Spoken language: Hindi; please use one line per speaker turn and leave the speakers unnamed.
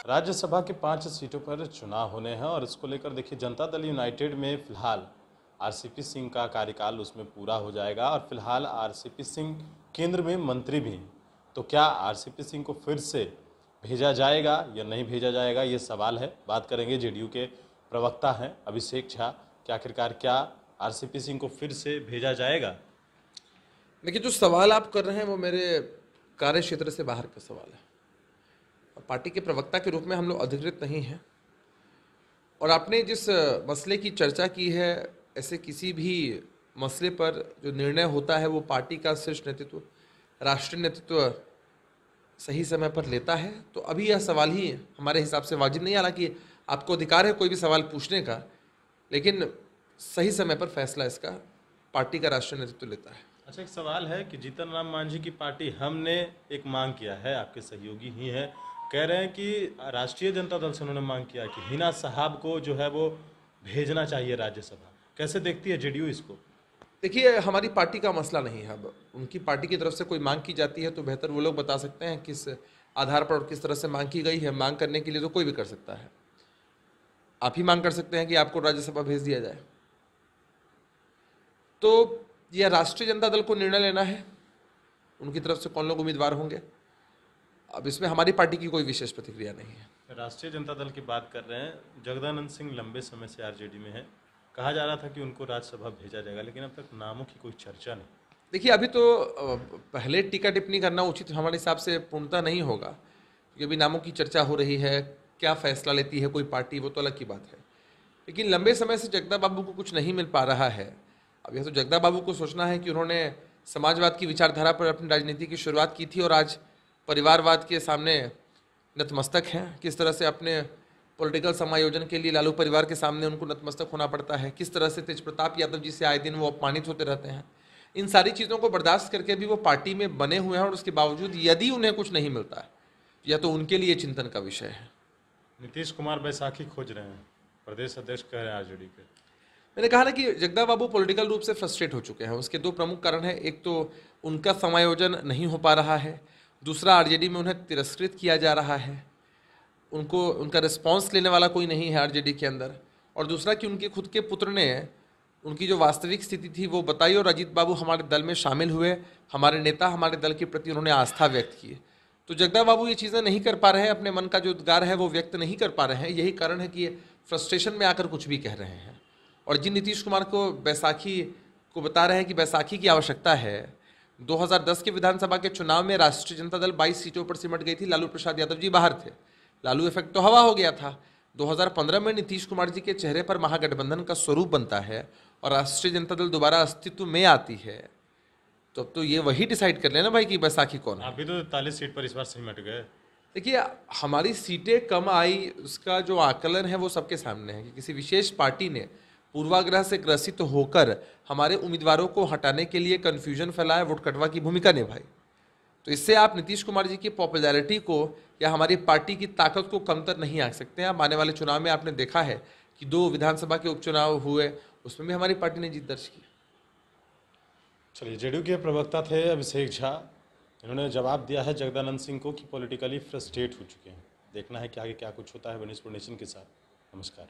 राज्यसभा के 5 सीटों पर चुनाव होने हैं और इसको लेकर देखिए जनता दल यूनाइटेड में फिलहाल आरसीपी सिंह का कार्यकाल उसमें पूरा हो जाएगा और फिलहाल आरसीपी सिंह केंद्र में मंत्री भी हैं। तो क्या आरसीपी सिंह को फिर से भेजा जाएगा या नहीं भेजा जाएगा, ये सवाल है। बात करेंगे जेडीयू के प्रवक्ता हैं अभिषेक झा कि आखिरकार क्या आरसीपी सिंह को फिर से भेजा जाएगा।
देखिए, जो सवाल आप कर रहे हैं वो मेरे कार्य क्षेत्र से बाहर का सवाल है। पार्टी के प्रवक्ता के रूप में हम लोग अधिकृत नहीं हैं और आपने जिस मसले की चर्चा की है, ऐसे किसी भी मसले पर जो निर्णय होता है वो पार्टी का शीर्ष नेतृत्व, राष्ट्रीय नेतृत्व सही समय पर लेता है। तो अभी यह सवाल ही हमारे हिसाब से वाजिब नहीं, हालांकि आपको अधिकार है कोई भी सवाल पूछने का, लेकिन सही समय पर फैसला इसका पार्टी का राष्ट्रीय नेतृत्व लेता है।
अच्छा, एक सवाल है कि जीतन राम मांझी की पार्टी हमने एक मांग किया है, आपके सहयोगी ही हैं, कह रहे हैं कि राष्ट्रीय जनता दल से उन्होंने मांग किया कि हिना साहब को जो है वो भेजना चाहिए राज्यसभा। कैसे देखती है जेडीयू इसको?
देखिए, हमारी पार्टी का मसला नहीं है। अब उनकी पार्टी की तरफ से कोई मांग की जाती है तो बेहतर वो लोग बता सकते हैं किस आधार पर और किस तरह से मांग की गई है। मांग करने के लिए तो कोई भी कर सकता है। आप ही मांग कर सकते हैं कि आपको राज्यसभा भेज दिया जाए। तो यह राष्ट्रीय जनता दल को निर्णय लेना है, उनकी तरफ से कौन लोग उम्मीदवार होंगे। अब इसमें हमारी पार्टी की कोई विशेष प्रतिक्रिया नहीं है।
राष्ट्रीय जनता दल की बात कर रहे हैं, जगदानंद सिंह लंबे समय से आरजेडी में है, कहा जा रहा था कि उनको राज्यसभा भेजा जाएगा, लेकिन अब तक नामों की कोई चर्चा नहीं।
देखिए, अभी तो पहले टीका टिप्पणी करना उचित हमारे हिसाब से पूर्णतः नहीं होगा, क्योंकि अभी नामों की चर्चा हो रही है। क्या फैसला लेती है कोई पार्टी वो तो अलग की बात है, लेकिन लंबे समय से जगदा बाबू को कुछ नहीं मिल पा रहा है। अब यह तो जगदा बाबू को सोचना है कि उन्होंने समाजवाद की विचारधारा पर अपनी राजनीति की शुरुआत की थी और आज परिवारवाद के सामने नतमस्तक हैं। किस तरह से अपने पॉलिटिकल समायोजन के लिए लालू परिवार के सामने उनको नतमस्तक होना पड़ता है, किस तरह से तेज प्रताप यादव जी से आए दिन वो अपमानित होते रहते हैं। इन सारी चीज़ों को बर्दाश्त करके भी वो पार्टी में बने हुए हैं और उसके बावजूद यदि उन्हें कुछ नहीं मिलता है या तो उनके लिए चिंतन का विषय है।
नीतीश कुमार बैसाखी खोज रहे हैं, प्रदेश अध्यक्ष कह रहे हैं आरजेडी के।
मैंने कहा ना कि जगदा बाबू पॉलिटिकल रूप से फ्रस्ट्रेट हो चुके हैं। उसके दो प्रमुख कारण हैं, एक तो उनका समायोजन नहीं हो पा रहा है, दूसरा आरजेडी में उन्हें तिरस्कृत किया जा रहा है, उनको उनका रिस्पांस लेने वाला कोई नहीं है आरजेडी के अंदर, और दूसरा कि उनके खुद के पुत्र ने उनकी जो वास्तविक स्थिति थी वो बताई और अजीत बाबू हमारे दल में शामिल हुए, हमारे नेता, हमारे दल के प्रति उन्होंने आस्था व्यक्त की। तो जगदा बाबू ये चीज़ें नहीं कर पा रहे हैं, अपने मन का जो उद्गार है वो व्यक्त नहीं कर पा रहे हैं। यही कारण है कि ये फ्रस्ट्रेशन में आकर कुछ भी कह रहे हैं। और जिन नीतीश कुमार को बैसाखी को बता रहे हैं कि बैसाखी की आवश्यकता है, 2010 के विधानसभा के चुनाव में राष्ट्रीय जनता दल 22 सीटों पर सिमट गई थी, लालू प्रसाद यादव जी बाहर थे, लालू इफेक्ट तो हवा हो गया था। 2015 में नीतीश कुमार जी के चेहरे पर महागठबंधन का स्वरूप बनता है और राष्ट्रीय जनता दल दोबारा अस्तित्व में आती है, तो ये वही डिसाइड कर लेना भाई कि बैसाखी कौन है।
अभी तो 43 सीट पर इस बार सिमट गए।
देखिए, हमारी सीटें कम आई, उसका जो आकलन है वो सबके सामने है कि किसी विशेष पार्टी ने पूर्वाग्रह से ग्रसित होकर हमारे उम्मीदवारों को हटाने के लिए कन्फ्यूजन फैलाया, वोट कटवा की भूमिका निभाई। तो इससे आप नीतीश कुमार जी की पॉपुलैरिटी को या हमारी पार्टी की ताकत को कमतर नहीं आंक सकते हैं। अब आने वाले चुनाव में आपने देखा है कि 2 विधानसभा के उपचुनाव हुए, उसमें भी हमारी पार्टी ने जीत दर्ज की।
चलिए, जेडीयू के प्रवक्ता थे अभिषेक झा, इन्होंने जवाब दिया है जगदानंद सिंह को कि पॉलिटिकली फ्रस्ट्रेट हो चुके हैं। देखना है कि आगे क्या कुछ होता है। वनिस्पुर नेशन के साथ नमस्कार।